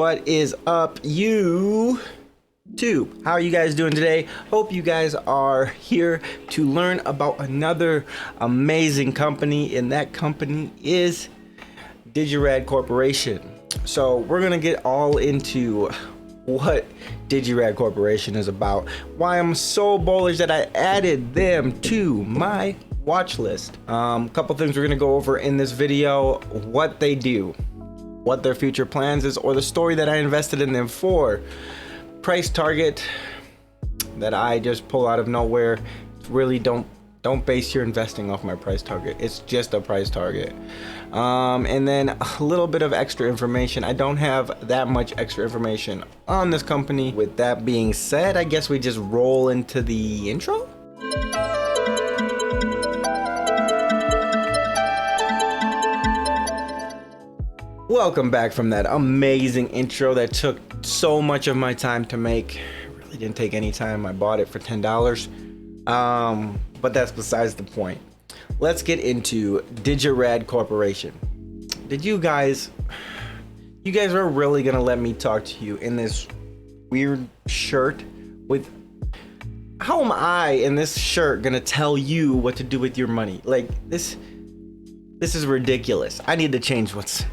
What is up, YouTube? How are you guys doing today? Hope you guys are here to learn about another amazing company, and that company is DRAD Corporation. So we're gonna get all into what DRAD Corporation is about, why I'm so bullish that I added them to my watch list. Couple things we're gonna go over in this video: what they do, what their future plans is, or the story that I invested in them for, price target that I just pull out of nowhere. Really don't base your investing off my price target. It's just a price target. And then a little bit of extra information. I don't have that much extra information on this company. With that being said, I guess we just roll into the intro. Welcome back from that amazing intro that took so much of my time to make. It really didn't take any time. I bought it for $10. But that's besides the point. Let's get into DRAD Corporation. You guys are really gonna let me talk to you in this weird shirt with, how am I in this shirt gonna tell you what to do with your money? Like, this is ridiculous. I need to change what's...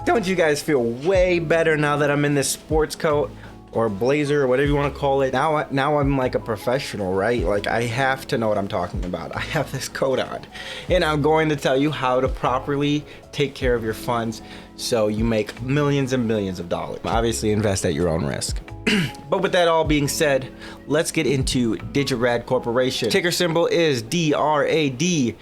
Don't you guys feel way better now that I'm in this sports coat or blazer or whatever you want to call it? Now I'm like a professional, right? Like, I have to know what I'm talking about. I have this coat on, and I'm going to tell you how to properly take care of your funds so you make millions and millions of dollars. Obviously, invest at your own risk. But with that all being said, let's get into DRAD Corporation. Ticker symbol is DRAD.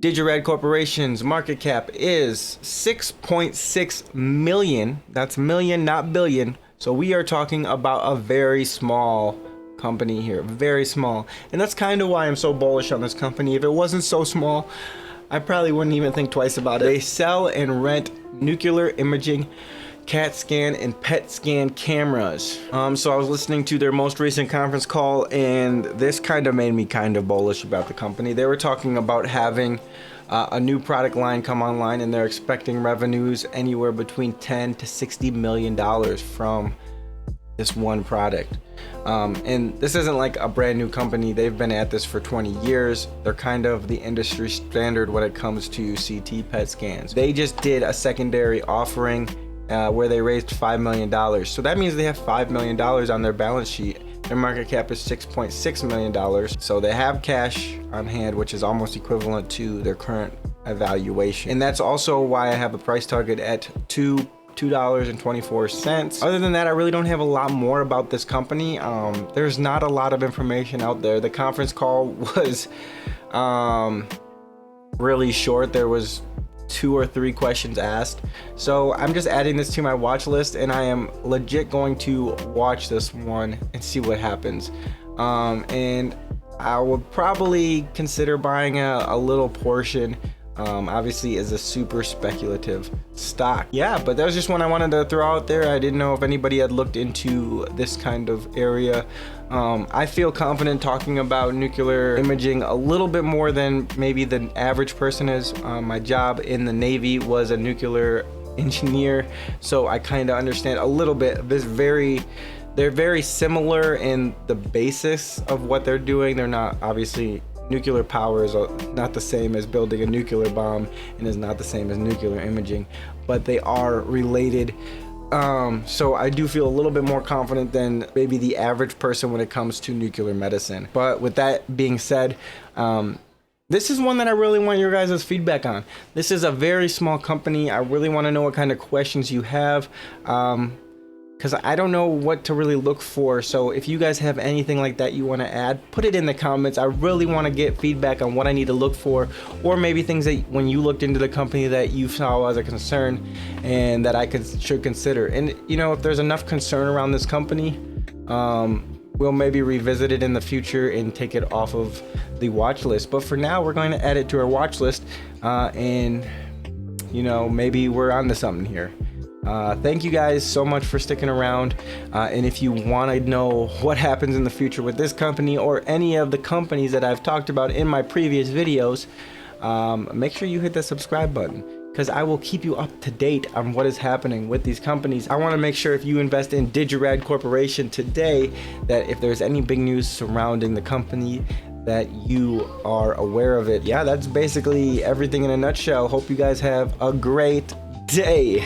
DRAD Corporation's market cap is 6.6 million. That's million, not billion. So we are talking about a very small company here, very small. And that's kind of why I'm so bullish on this company. If it wasn't so small, I probably wouldn't even think twice about it. They sell and rent nuclear imaging, CAT scan, and PET scan cameras. So I was listening to their most recent conference call, and this kind of made me kind of bullish about the company. They were talking about having a new product line come online, and they're expecting revenues anywhere between $10 to $60 million from this one product. And this isn't like a brand new company. They've been at this for 20 years. They're kind of the industry standard when it comes to CT PET scans. They just did a secondary offering where they raised $5 million. So that means they have $5 million on their balance sheet. Their market cap is $6.6 million. So they have cash on hand, which is almost equivalent to their current evaluation. And that's also why I have a price target at $2.24. Other than that, I really don't have a lot more about this company. There's not a lot of information out there. The conference call was really short. There was 2 or 3 questions asked. So I'm just adding this to my watch list, and I am legit going to watch this one and see what happens. And I would probably consider buying a little portion. Obviously is a super speculative stock. Yeah, but that was just one I wanted to throw out there. I didn't know if anybody had looked into this kind of area. I feel confident talking about nuclear imaging a little bit more than maybe the average person is. My job in the Navy was a nuclear engineer, so I kind of understand a little bit. They're very similar in the basis of what they're doing. They're not, obviously, nuclear power is not the same as building a nuclear bomb, and is not the same as nuclear imaging, but they are related. So I do feel a little bit more confident than maybe the average person when it comes to nuclear medicine. But with that being said, this is one that I really want your guys' feedback on. This is a very small company. I really want to know what kind of questions you have. Because I don't know what to really look for. So if you guys have anything like that you want to add, put it in the comments. I really want to get feedback on what I need to look for, or maybe things that when you looked into the company that you saw as a concern and that I should consider. And you know, if there's enough concern around this company, we'll maybe revisit it in the future and take it off of the watch list. But for now, we're going to add it to our watch list, and you know, maybe we're onto something here. Thank you guys so much for sticking around, and if you want to know what happens in the future with this company or any of the companies that I've talked about in my previous videos, make sure you hit the subscribe button, because I will keep you up to date on what is happening with these companies. I want to make sure if you invest in DRAD Corporation today, that if there's any big news surrounding the company, that you are aware of it. Yeah, that's basically everything in a nutshell. Hope you guys have a great day.